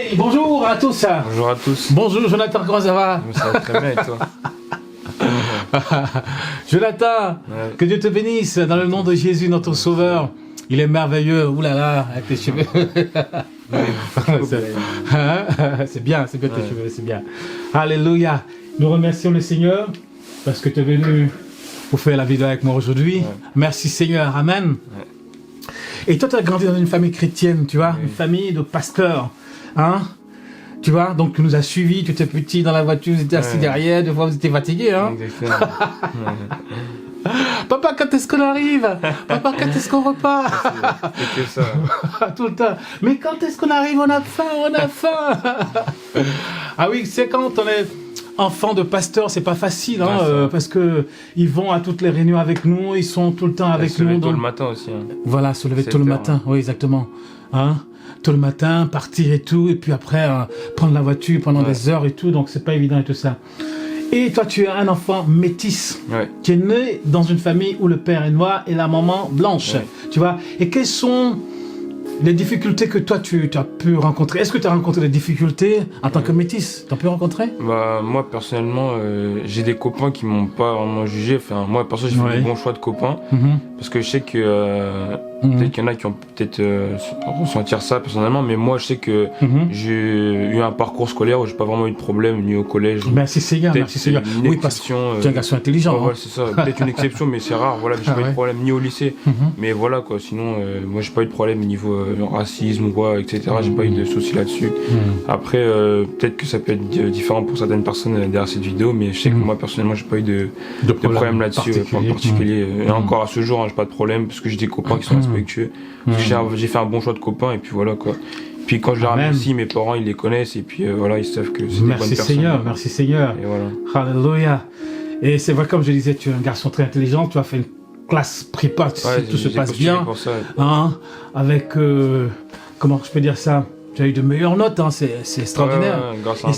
Hey, bonjour à tous. Bonjour à tous. Bonjour Jonathan, comment ça va? Ça va très bien et toi? Jonathan, Ouais. que Dieu te bénisse dans le nom de Jésus, notre Sauveur. Il est merveilleux, oulala, avec tes cheveux. C'est bien tes cheveux, c'est bien. Alléluia. Nous remercions le Seigneur parce que tu es venu pour faire la vidéo avec moi aujourd'hui. Ouais. Merci Seigneur, amen. Ouais. Et toi, tu as grandi dans une famille chrétienne, tu vois, une famille de pasteurs, hein? Tu vois, donc tu nous as suivis, tu étais petit dans la voiture, vous étiez assis derrière, des fois vous étiez fatigué, hein? Exactement. Papa, quand est-ce qu'on arrive? Papa, quand est-ce qu'on repart? C'est que ça. Tout le temps. Mais quand est-ce qu'on arrive? On a faim. Ah oui, c'est quand on est enfant de pasteur, c'est pas facile, hein, parce que ils vont à toutes les réunions avec nous, ils sont tout le temps avec nous. Se lever tôt le matin aussi. Hein. Voilà, se lever tôt le matin, oui, exactement. Hein? Tôt le matin, partir et tout, et puis après prendre la voiture pendant des heures et tout, donc c'est pas évident et tout ça. Et toi, tu es un enfant métis, qui est né dans une famille où le père est noir et la maman blanche, tu vois. Et quelles sont les difficultés que toi, tu as pu rencontrer? Est-ce que tu as rencontré des difficultés en tant que métis? Tu as pu rencontrer? Bah, moi, personnellement, j'ai des copains qui m'ont pas vraiment jugé. Enfin, moi, personnellement, j'ai fait des bons choix de copains. Parce que je sais que peut-être qu'il y en a qui ont peut-être ressentir ça personnellement, mais moi, je sais que j'ai eu un parcours scolaire où j'ai pas vraiment eu de problème, ni au collège. Merci Seigneur, merci Seigneur. Oui, parce que tu es un garçon intelligent. Voilà, c'est ça. Peut-être une exception, mais c'est rare. Voilà, j'ai pas eu de problème ni au lycée. Mais voilà, quoi. Sinon, moi, j'ai pas eu de problème au niveau racisme ou quoi, etc. J'ai pas eu de soucis là-dessus. Après, peut-être que ça peut être différent pour certaines personnes derrière cette vidéo, mais je sais que moi, personnellement, j'ai pas eu de problème là-dessus en particulier. Et encore à ce jour, j'ai pas de problème parce que j'ai des copains qui sont respectueux. J'ai fait un bon choix de copains et puis voilà quoi. Puis quand je leur ramène aussi, mes parents ils les connaissent et puis voilà, ils savent que c'est des bonnes personnes. Merci Seigneur. Et voilà. Alléluia. Et c'est vrai, comme je disais, tu es un garçon très intelligent, tu as fait une classe prépa, tout se passe bien. Pour ça, hein, avec, comment je peux dire ça? Tu as eu de meilleures notes, hein, c'est extraordinaire.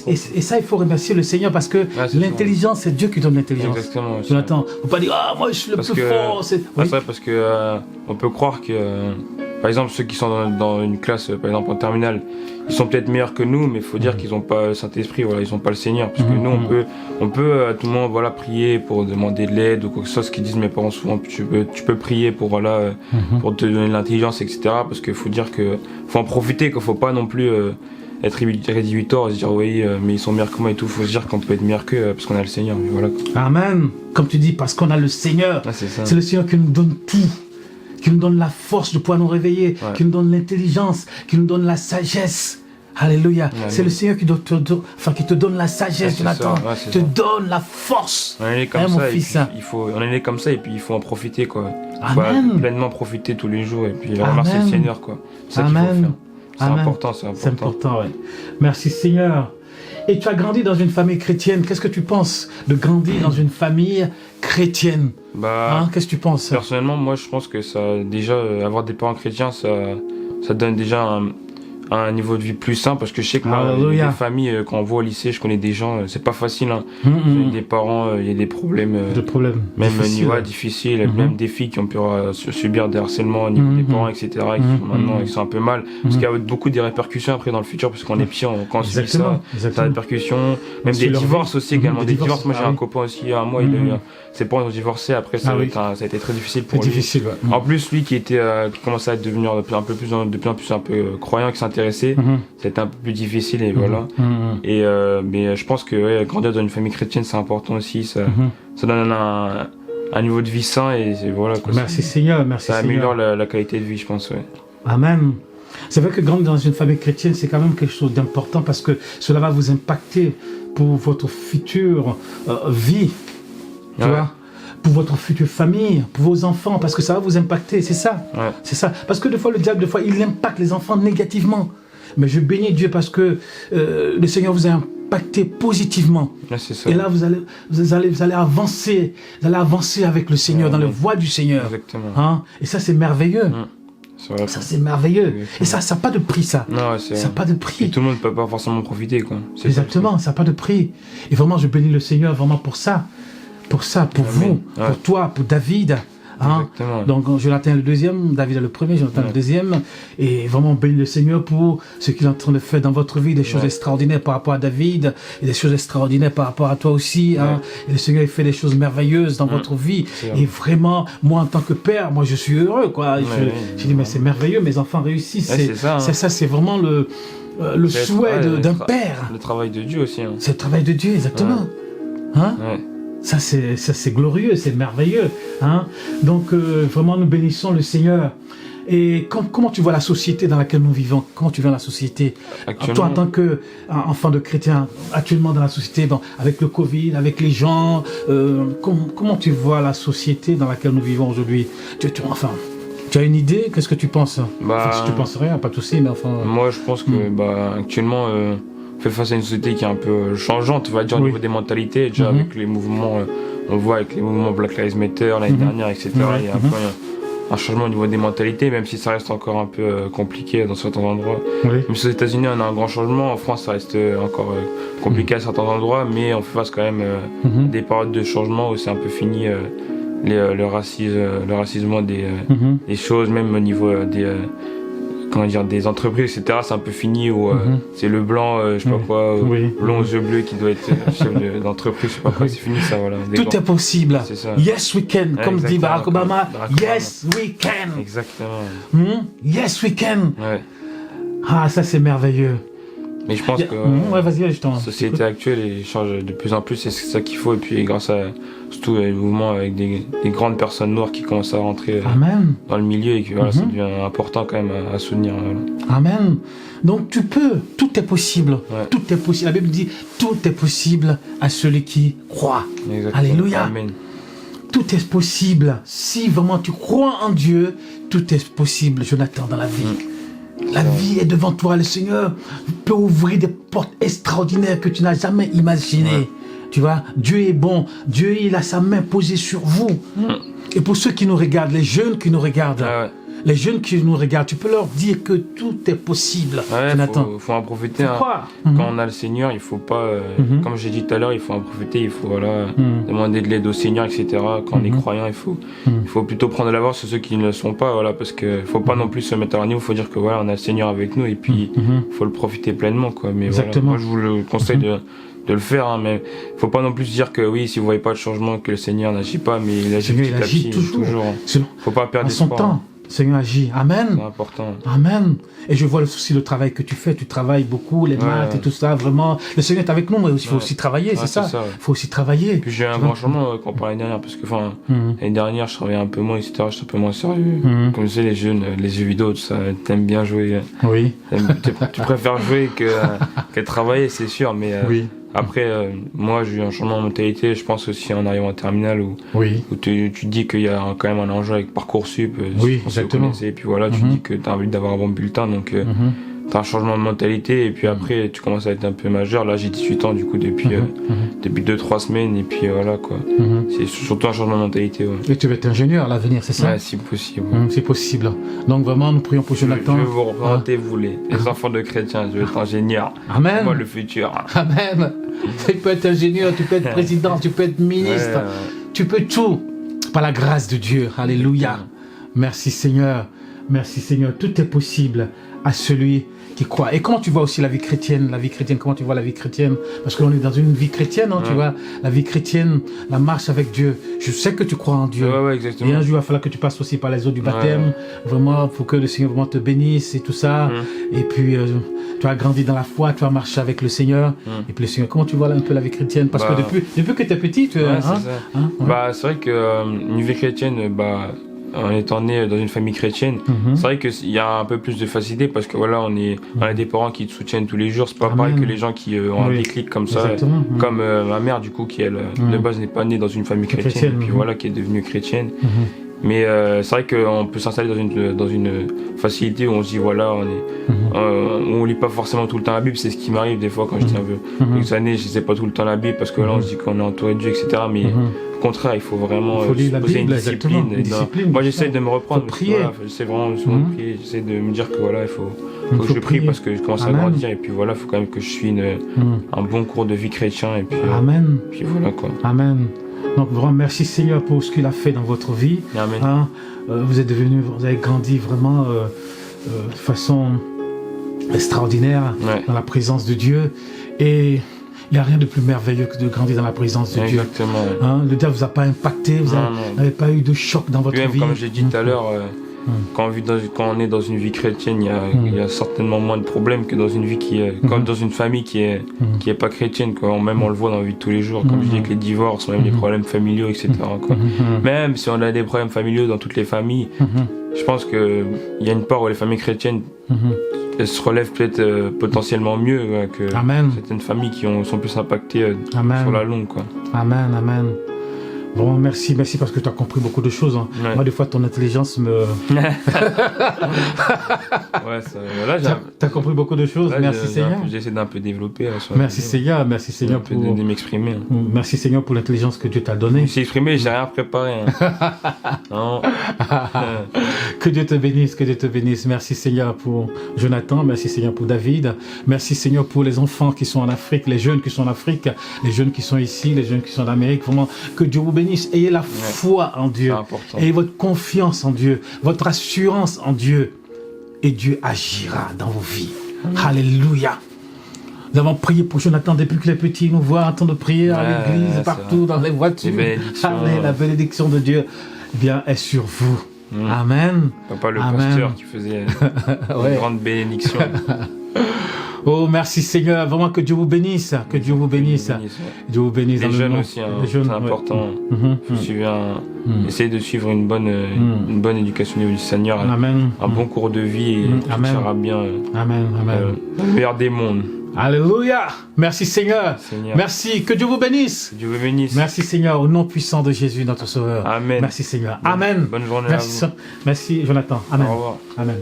Et ça, il faut remercier le Seigneur parce que l'intelligence, c'est Dieu qui donne l'intelligence. Exactement. Jonathan, faut pas dire moi je suis le plus fort. C'est vrai parce que on peut croire que, par exemple, ceux qui sont dans une classe, par exemple en terminale, ils sont peut-être meilleurs que nous, mais il faut dire qu'ils n'ont pas le Saint-Esprit, voilà, ils n'ont pas le Seigneur. Parce que nous, on peut à tout moment, voilà, prier pour demander de l'aide ou quoi que ce soit, ce qu'ils disent mes parents souvent. Tu peux prier pour, voilà, pour te donner de l'intelligence, etc. Parce qu'il faut dire que faut en profiter, qu'il faut pas non plus être rédhibitoire et se dire oui, mais ils sont meilleurs que moi et tout. Faut se dire qu'on peut être meilleur qu'eux parce qu'on a le Seigneur. Mais voilà. Amen. Comme tu dis, parce qu'on a le Seigneur. C'est le Seigneur qui nous donne tout. Qui nous donne la force de pouvoir nous réveiller, qui nous donne l'intelligence, qui nous donne la sagesse. Alléluia. C'est le Seigneur qui te donne la sagesse, Jonathan. Te donne la force. On est né comme ça, fils, on est né comme ça et puis il faut en profiter, quoi. Il faut pleinement profiter tous les jours et puis remercier le Seigneur, quoi. C'est ça qu'il faut faire. C'est important, C'est important, ouais. Merci Seigneur. Et tu as grandi dans une famille chrétienne. Qu'est-ce que tu penses de grandir dans une famille chrétienne? Qu'est-ce que tu penses? Personnellement, moi, je pense que ça, déjà, avoir des parents chrétiens, ça donne déjà un niveau de vie plus sain parce que je sais que moi, les familles, quand on voit au lycée, je connais des gens, c'est pas facile. Hein. Des parents, il y a des problèmes. Même difficiles. Même des filles qui ont pu subir des harcèlements au niveau des parents, etc. Et qui maintenant, ils sont un peu mal. Parce qu'il y a beaucoup de répercussions après dans le futur, parce qu'on est petit, quand on subit ça, ça a des répercussions. Même des divorces aussi également. Des divorces, moi j'ai un copain aussi, moi, ses parents ont divorcé, après ça a été très difficile pour lui. En plus, lui qui commençait à devenir de plus en plus un peu croyant, qui s'intéressait, c'était un peu plus difficile et voilà. Et mais je pense que grandir dans une famille chrétienne c'est important aussi, ça donne un niveau de vie sain et voilà quoi. Merci Seigneur, merci Seigneur. Ça améliore la qualité de vie, je pense. Amen. C'est vrai que grandir dans une famille chrétienne c'est quand même quelque chose d'important parce que cela va vous impacter pour votre future vie, tu vois, pour votre future famille, pour vos enfants, parce que ça va vous impacter, c'est ça. C'est ça. Parce que des fois, le diable, il impacte les enfants négativement. Mais je bénis Dieu parce que le Seigneur vous a impacté positivement. C'est ça. Et là, vous allez avancer avec le Seigneur, dans la voie du Seigneur. Exactement. Hein? Et ça, c'est merveilleux. Ça, c'est merveilleux. Et ça n'a pas de prix, ça. Non, ça n'a pas de prix. Et tout le monde ne peut pas forcément profiter, quoi. Exactement, ça n'a pas de prix. Et vraiment, je bénis le Seigneur vraiment pour ça. Pour vous, pour toi, pour David. Hein. Donc Jonathan est le deuxième, David est le premier, Jonathan le deuxième. Et vraiment bénis le Seigneur pour ce qu'il est en train de faire dans votre vie, des choses extraordinaires par rapport à David, et des choses extraordinaires par rapport à toi aussi. Hein. Et le Seigneur il fait des choses merveilleuses dans votre vie. Et vraiment, moi en tant que père, moi je suis heureux. Quoi. Je dis mais c'est merveilleux, mes enfants réussissent. C'est ça, c'est vraiment le souhait d'un père. Le travail de Dieu aussi. Hein. C'est le travail de Dieu, exactement. Hein? Ça c'est glorieux, c'est merveilleux. Hein? Donc vraiment nous bénissons le Seigneur. Et comment tu vois la société dans laquelle nous vivons? Comment tu vois la société? Toi en tant qu'enfant de chrétien, actuellement dans la société, avec le Covid, avec les gens, comment tu vois la société dans laquelle nous vivons aujourd'hui? Tu as une idée? Qu'est-ce que tu penses? Si tu penses rien, pas de souci, mais enfin... Moi je pense que actuellement... on fait face à une société qui est un peu changeante, on va dire, au niveau des mentalités, déjà avec les mouvements, on voit avec les mouvements Black Lives Matter l'année dernière, etc. Il y a un changement au niveau des mentalités, même si ça reste encore un peu compliqué dans certains endroits. Même si aux États-Unis on a un grand changement, en France ça reste encore compliqué à certains endroits, mais on fait face quand même des périodes de changement où c'est un peu fini le racisme des choses, même au niveau des entreprises, etc. C'est un peu fini où c'est le blanc, je sais pas quoi, blond aux yeux bleus qui doit être chef d'entreprise, je sais pas quoi, c'est fini ça, voilà. Tout est possible. C'est ça. Yes we can, comme dit Barack Obama. Yes we can. Exactement. Yes we can. Ah, ça c'est merveilleux. Mais je pense que la société actuelle elle change de plus en plus, et c'est ça qu'il faut. Et puis grâce à surtout les mouvements avec des grandes personnes noires qui commencent à rentrer dans le milieu, et que ça devient important quand même à soutenir. Amen. Donc tout est possible. Tout est possible. La Bible dit tout est possible à celui qui croit. Exactement. Alléluia. Amen. Tout est possible. Si vraiment tu crois en Dieu, tout est possible, Jonathan, dans la vie. La vie est devant toi, le Seigneur peut ouvrir des portes extraordinaires que tu n'as jamais imaginées. Tu vois, Dieu est bon, Dieu il a sa main posée sur vous. Et pour ceux qui nous regardent, les jeunes qui nous regardent, tu peux leur dire que tout est possible. Faut en profiter. Quand on a le Seigneur, il faut pas, comme j'ai dit tout à l'heure, il faut en profiter, il faut demander de l'aide au Seigneur, etc. Quand on est croyant, il faut plutôt prendre de l'avance sur ceux qui ne le sont pas, parce que faut pas non plus se mettre à leur niveau, il faut dire que on a le Seigneur avec nous, et puis faut le profiter pleinement, quoi. Mais moi je vous le conseille de le faire, mais faut pas non plus dire que si vous voyez pas de changement, que le Seigneur n'agit pas, mais il agit petit à petit, toujours. Faut pas perdre espoir. Le Seigneur agit. Amen. C'est important. Amen. Et je vois aussi le travail que tu fais. Tu travailles beaucoup, les maths et tout ça. Vraiment, le Seigneur est avec nous, mais il faut aussi travailler, c'est ça. Il faut aussi travailler. Et puis j'ai un grand changement quand on parlait l'année dernière, parce que l'année dernière, je travaillais un peu moins, etc. J'étais un peu moins sérieux. Comme tu sais, les jeunes, les jeux vidéo, tout ça, t'aimes bien jouer. Oui. Tu préfères jouer que travailler, c'est sûr, mais après, moi, j'ai eu un changement de mentalité, je pense aussi en arrivant en terminale, où tu dis qu'il y a quand même un enjeu avec Parcoursup, exactement. Et puis tu dis que tu as envie d'avoir un bon bulletin, donc tu as un changement de mentalité, et puis après, tu commences à être un peu majeur. Là, j'ai 18 ans, du coup, depuis 2-3 semaines, et puis quoi. C'est surtout un changement de mentalité. Et tu veux être ingénieur à l'avenir, c'est ça? Si possible. C'est possible. Donc vraiment, nous prions pour Jonathan. Je veux vous représenter, vous, les enfants de chrétiens. Je veux être ingénieur. Amen. Moi, le futur. Amen. Tu peux être ingénieur, tu peux être président, tu peux être ministre, tu peux tout par la grâce de Dieu. Alléluia. Merci Seigneur. Merci Seigneur. Tout est possible à celui qui croit. Et comment tu vois aussi la vie chrétienne? Comment tu vois la vie chrétienne? Parce qu'on est dans une vie chrétienne, tu vois. La vie chrétienne, la marche avec Dieu. Je sais que tu crois en Dieu. Exactement. Et un jour, il va falloir que tu passes aussi par les eaux du baptême. Vraiment, pour que le Seigneur vraiment te bénisse et tout ça. Et puis, tu as grandi dans la foi, tu as marché avec le Seigneur. Et puis le Seigneur, comment tu vois un peu la vie chrétienne? Parce que depuis que tu es petit, tu c'est vrai qu'une vie chrétienne, en étant né dans une famille chrétienne, c'est vrai qu'il y a un peu plus de facilité, parce que on a des parents qui te soutiennent tous les jours. C'est pas pareil que les gens qui ont un déclic comme ça, comme ma mère, du coup, qui elle de base n'est pas née dans une famille chrétienne, et puis qui est devenue chrétienne. Mais c'est vrai qu'on peut s'installer dans une facilité où on se dit on lit pas forcément tout le temps la Bible. C'est ce qui m'arrive des fois quand j'étais un peu quelques années, je lisais pas tout le temps la Bible, parce que on se dit qu'on est entouré de Dieu, etc. Mais au contraire, il faut vraiment poser une discipline. Moi, j'essaie de me reprendre. Faut prier. J'essaie vraiment de prier. J'essaie de me dire que il faut que je prie, parce que je commence à grandir, et puis il faut quand même que je suive un bon cours de vie chrétien, et puis Amen. Puis voilà, quoi. Amen. Donc vraiment, merci Seigneur pour ce qu'il a fait dans votre vie. Amen. Hein, vous avez grandi vraiment de façon extraordinaire dans la présence de Dieu. Et il n'y a rien de plus merveilleux que de grandir dans la présence de Dieu. Hein, le diable ne vous a pas impacté, vous n'avez pas eu de choc dans votre vie. Comme j'ai dit tout à l'heure, quand on est dans une vie chrétienne, il y a certainement moins de problèmes que dans une vie comme dans une famille qui est pas chrétienne, quoi. Même on le voit dans la vie de tous les jours, comme je dis, avec les divorces, même les problèmes familiaux, etc. Quoi. Même si on a des problèmes familiaux dans toutes les familles, je pense qu'il y a une part où les familles chrétiennes elles se relèvent peut-être potentiellement mieux que certaines familles qui sont plus impactées sur la longue, quoi. Amen, amen. Bon, merci parce que tu as compris beaucoup de choses. Hein. Ouais. Moi, des fois, ton intelligence me... tu as compris beaucoup de choses. Là, merci Seigneur. J'essaie d'un peu développer. Merci Seigneur pour... de m'exprimer. Merci Seigneur pour l'intelligence que Dieu t'a donnée. Je me suis exprimé, j'ai rien préparé. Hein. Non. Que Dieu te bénisse. Merci Seigneur pour Jonathan, merci Seigneur pour David. Merci Seigneur pour les enfants qui sont en Afrique, les jeunes qui sont en Afrique, les jeunes qui sont ici, les jeunes qui sont en Amérique. Vraiment, que Dieu vous bénisse. Ayez la foi en Dieu. Ayez votre confiance en Dieu, votre assurance en Dieu. Et Dieu agira dans vos vies. Alléluia. Nous avons prié pour Jonathan depuis qu'il est petit. Nous voit en train de prier à l'église, partout, dans les voitures. La bénédiction de Dieu est sur vous. Amen. Pas le pasteur qui faisait une grande bénédiction. Oh, merci Seigneur. Vraiment que Dieu vous bénisse. Que Dieu vous bénisse. Dieu vous bénisse. Les jeunes aussi, c'est important. Essayez de suivre une bonne éducation au niveau du Seigneur. Amen. Un bon cours de vie et tout ira bien. Amen. Le meilleur des mondes. Alléluia. Merci Seigneur. Merci. Que Dieu vous bénisse. Dieu vous bénisse. Merci Seigneur. Au nom puissant de Jésus, notre Sauveur. Amen. Merci Seigneur. Amen. Bonne journée à vous. Merci Jonathan. Amen. Au revoir. Amen.